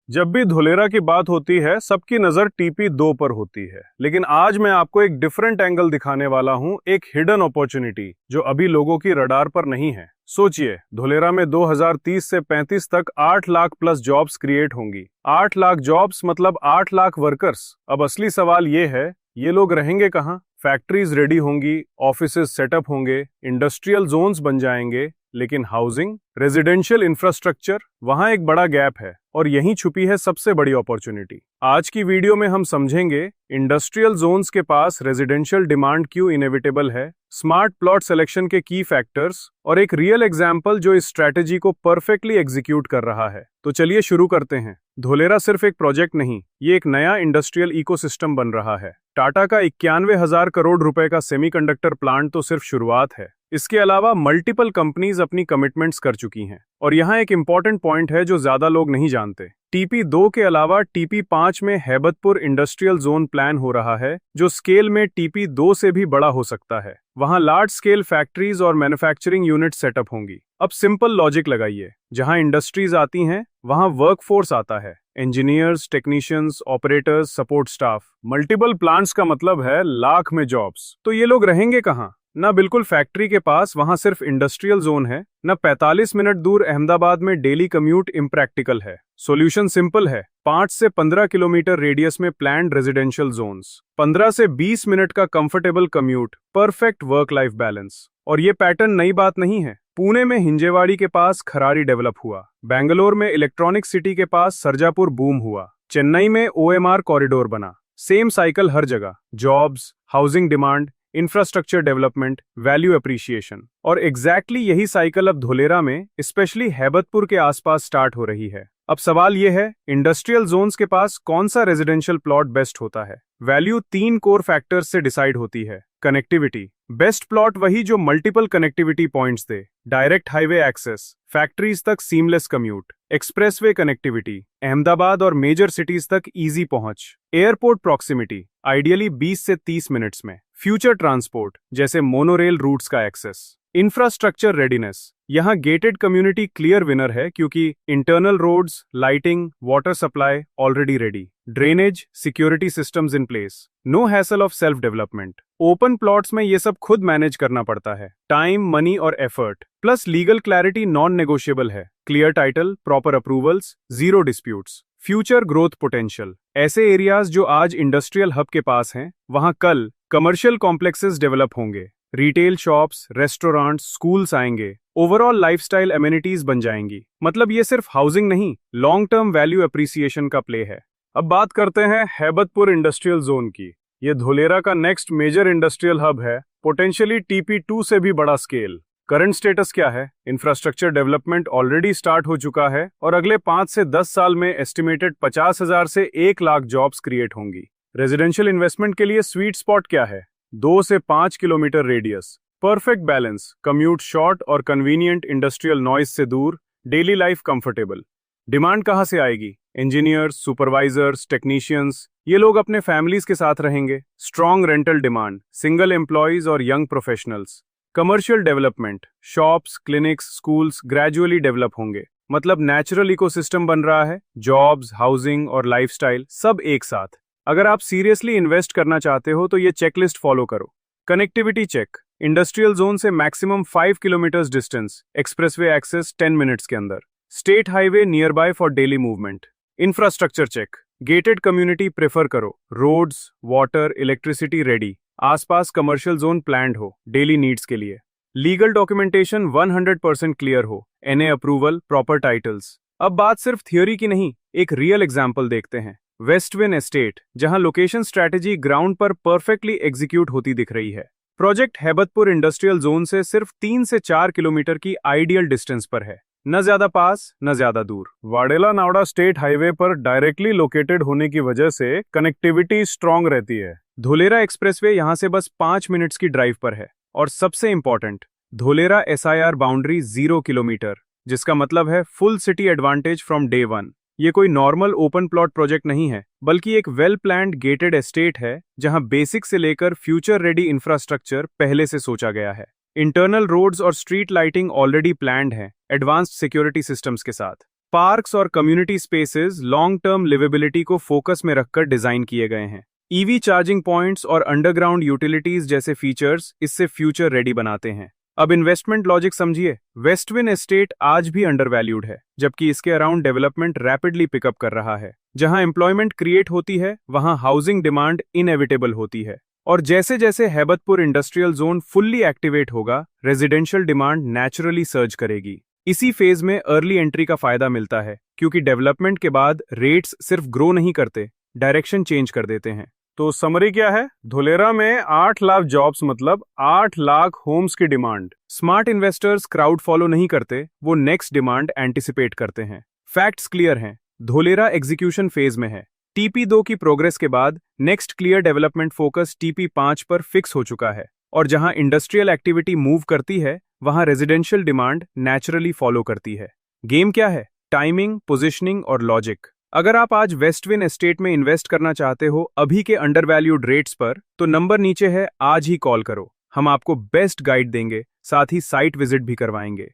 जब भी धुलेरा की बात होती है सबकी नजर टीपी 2 पर होती है, लेकिन आज मैं आपको एक डिफरेंट एंगल दिखाने वाला हूं, एक हिडन अपॉर्चुनिटी जो अभी लोगों की रडार पर नहीं है। सोचिए, धुलेरा में 2030 से 35 तक 8 लाख प्लस जॉब्स क्रिएट होंगी। 8 लाख जॉब्स मतलब 8 लाख वर्कर्स। अब असली सवाल ये है, ये लोग रहेंगे कहाँ? फैक्ट्रीज रेडी होंगी, ऑफिसेज सेटअप होंगे, इंडस्ट्रियल जोन्स बन जाएंगे, लेकिन हाउसिंग, रेजिडेंशियल इंफ्रास्ट्रक्चर, वहां एक बड़ा गैप है और यहीं छुपी है सबसे बड़ी अपॉर्चुनिटी। आज की वीडियो में हम समझेंगे इंडस्ट्रियल जोन्स के पास रेजिडेंशियल डिमांड क्यों इनएविटेबल है, स्मार्ट प्लॉट सिलेक्शन के की फैक्टर्स और एक रियल एग्जाम्पल जो इस स्ट्रैटेजी को परफेक्टली एग्जीक्यूट कर रहा है। तो चलिए शुरू करते हैं। धुलेरा सिर्फ एक प्रोजेक्ट नहीं, ये एक नया इंडस्ट्रियल इकोसिस्टम बन रहा है। टाटा का 91,000 करोड़ रुपए का सेमीकंडक्टर प्लांट तो सिर्फ शुरुआत है। इसके अलावा मल्टीपल कंपनीज अपनी कमिटमेंट्स कर चुकी हैं। और यहाँ एक इंपॉर्टेंट पॉइंट है जो ज्यादा लोग नहीं जानते। टीपी 2 के अलावा टीपी 5 में हैबतपुर इंडस्ट्रियल जोन प्लान हो रहा है, जो स्केल में टीपी 2 से भी बड़ा हो सकता है। वहां लार्ज स्केल फैक्ट्रीज और मैन्युफैक्चरिंग यूनिट सेटअप होंगी। अब सिंपल लॉजिक लगाइए, जहां इंडस्ट्रीज आती हैं वहां वर्कफोर्स आता है, engineers, technicians, operators, support staff. Multiple plants का मतलब है लाख में जॉब्स। तो ये लोग रहेंगे कहाँ? ना बिल्कुल फैक्ट्री के पास, वहां सिर्फ इंडस्ट्रियल जोन है, ना 45 मिनट दूर अहमदाबाद में डेली कम्यूट इम्प्रैक्टिकल है। सॉल्यूशन सिंपल है, 5 से 15 किलोमीटर रेडियस में प्लान्ड रेजिडेंशियल जोन्स, 15 से 20 मिनट का comfortable commute, perfect work life balance. और ये पैटर्न नई बात नहीं है। पुणे में हिंजेवाड़ी के पास खरारी डेवलप हुआ, बेंगलोर में इलेक्ट्रॉनिक सिटी के पास सरजापुर बूम हुआ, चेन्नई में ओएमआर कॉरिडोर बना। सेम साइकिल हर जगह, jobs, housing demand, infrastructure development, value appreciation. और एग्जैक्टली यही साइकिल अब धुलेरा में, स्पेशली हैबतपुर के आसपास स्टार्ट हो रही है। अब सवाल यह है, इंडस्ट्रियल जोन्स के पास कौन सा रेजिडेंशियल प्लॉट बेस्ट होता है? वैल्यू 3 कोर फैक्टर्स से डिसाइड होती है। कनेक्टिविटी, बेस्ट प्लॉट वही जो मल्टीपल कनेक्टिविटी पॉइंट्स दे, डायरेक्ट हाईवे एक्सेस, फैक्ट्रीज तक seamless commute, expressway connectivity, Ahmedabad और मेजर सिटीज तक इजी पहुंच, एयरपोर्ट प्रॉक्सिमिटी, आइडियली 20 से 30 मिनट्स में, फ्यूचर ट्रांसपोर्ट जैसे मोनोरेल रूट्स का एक्सेस, इंफ्रास्ट्रक्चर रेडीनेस। यहाँ गेटेड कम्युनिटी क्लियर विनर है क्योंकि internal roads, lighting, water supply already ready, drainage, security systems in place, no hassle of self development. Open plots में ये सब खुद मैनेज करना पड़ता है, टाइम, मनी और effort. Plus legal clarity non negotiable है, clear title, proper approvals, zero disputes. Future growth potential, ऐसे एरियाज जो आज इंडस्ट्रियल हब के पास हैं, वहां कल कमर्शियल कॉम्प्लेक्सेस डेवलप होंगे, रिटेल शॉप्स, रेस्टोरेंट्स, स्कूल्स आएंगे, ओवरऑल लाइफस्टाइल एमिनिटीज बन जाएंगी। मतलब ये सिर्फ हाउसिंग नहीं, लॉन्ग टर्म वैल्यू एप्रिसिएशन का प्ले है। अब बात करते हैं हैबतपुर इंडस्ट्रियल जोन की। ये धुलेरा का नेक्स्ट मेजर इंडस्ट्रियल हब है, पोटेंशियली टीपी 2 से भी बड़ा स्केल। करंट स्टेटस क्या है? इंफ्रास्ट्रक्चर डेवलपमेंट ऑलरेडी स्टार्ट हो चुका है और अगले 5 से 10 साल में एस्टिमेटेड 50,000 से 1 लाख जॉब्स क्रिएट होंगी। रेजिडेंशियल इन्वेस्टमेंट के लिए स्वीट स्पॉट क्या है? 2 से 5 kilometre radius, perfect balance, commute short और कन्वीनियंट, इंडस्ट्रियल नॉइज से दूर, डेली लाइफ कंफर्टेबल। डिमांड कहाँ से आएगी? इंजीनियर्स, सुपरवाइजर्स, टेक्नीशियंस, ये लोग अपने फैमिलीज के साथ रहेंगे। Strong rental demand, single employees और young professionals. Commercial development, shops, clinics, schools gradually develop होंगे। मतलब नेचुरल इकोसिस्टम बन रहा है, जॉब्स, हाउसिंग और लाइफस्टाइल सब एक साथ। अगर आप सीरियसली इन्वेस्ट करना चाहते हो तो ये चेकलिस्ट फॉलो करो। कनेक्टिविटी चेक, इंडस्ट्रियल जोन से maximum 5 kilometre distance, expressway access 10 minutes के अंदर, state highway nearby for daily movement. Infrastructure check, gated community prefer करो, रोड्स, वाटर, इलेक्ट्रिसिटी रेडी, आसपास कमर्शियल जोन प्लान्ड हो daily needs के लिए। Legal documentation 100% clear हो, NA approval, proper titles. अब बात सिर्फ थियोरी की नहीं, एक रियल एग्जाम्पल देखते हैं। वेस्टविन एस्टेट, जहां लोकेशन स्ट्रैटेजी ग्राउंड पर परफेक्टली एग्जीक्यूट होती दिख रही है। प्रोजेक्ट हैबतपुर इंडस्ट्रियल जोन से सिर्फ 3 से 4 किलोमीटर की आइडियल डिस्टेंस पर है, न ज्यादा पास न ज्यादा दूर। वाडेला नावड़ा स्टेट हाईवे पर डायरेक्टली लोकेटेड होने की वजह से कनेक्टिविटी स्ट्रांग रहती है। धुलेरा एक्सप्रेसवे यहां से बस 5 मिनट्स की ड्राइव पर है। और सबसे important, Dholera SIR boundary 0 kilometre, जिसका मतलब है full city advantage from day 1। ये कोई नॉर्मल ओपन प्लॉट प्रोजेक्ट नहीं है, बल्कि एक वेल प्लान्ड गेटेड एस्टेट है जहां बेसिक से लेकर फ्यूचर रेडी इंफ्रास्ट्रक्चर पहले से सोचा गया है। इंटरनल रोड्स और स्ट्रीट लाइटिंग ऑलरेडी प्लान्ड है, एडवांस्ड सिक्योरिटी सिस्टम्स के साथ। पार्क्स और community spaces long term liveability को फोकस में रखकर डिजाइन किए गए हैं। ईवी चार्जिंग पॉइंट्स और अंडरग्राउंड यूटिलिटीज जैसे फीचर्स इससे फ्यूचर रेडी बनाते हैं। अब इन्वेस्टमेंट लॉजिक समझिए। वेस्टविन एस्टेट आज भी अंडरवैल्यूड है, जबकि इसके अराउंड डेवलपमेंट रैपिडली पिकअप कर रहा है। जहां एम्प्लॉयमेंट क्रिएट होती है, वहां हाउसिंग डिमांड इनएविटेबल होती है। और जैसे जैसे Haibatpur industrial zone fully activate होगा, रेजिडेंशियल डिमांड नेचुरली सर्ज करेगी। इसी फेज में अर्ली एंट्री का फायदा मिलता है, क्योंकि डेवलपमेंट के बाद रेट्स सिर्फ ग्रो नहीं करते, डायरेक्शन चेंज कर देते हैं। तो समरी क्या है? धुलेरा में 8 लाख जॉब्स मतलब 8 लाख होम्स की demand. Smart investors crowd follow नहीं करते, वो नेक्स्ट डिमांड एंटिसिपेट करते हैं। फैक्ट्स क्लियर हैं, धुलेरा एग्जीक्यूशन फेज में है। TP2 की प्रोग्रेस के बाद next clear development focus TP5 पर फिक्स हो चुका है। और जहां इंडस्ट्रियल एक्टिविटी मूव करती है, वहां रेजिडेंशियल डिमांड नेचुरली फॉलो करती है। गेम क्या है? टाइमिंग, पोजिशनिंग और लॉजिक। अगर आप आज वेस्टविन एस्टेट में इन्वेस्ट करना चाहते हो अभी के अंडरवैल्यूड रेट्स पर, तो नंबर नीचे है, आज ही कॉल करो। हम आपको बेस्ट गाइड देंगे, साथ ही साइट विजिट भी करवाएंगे।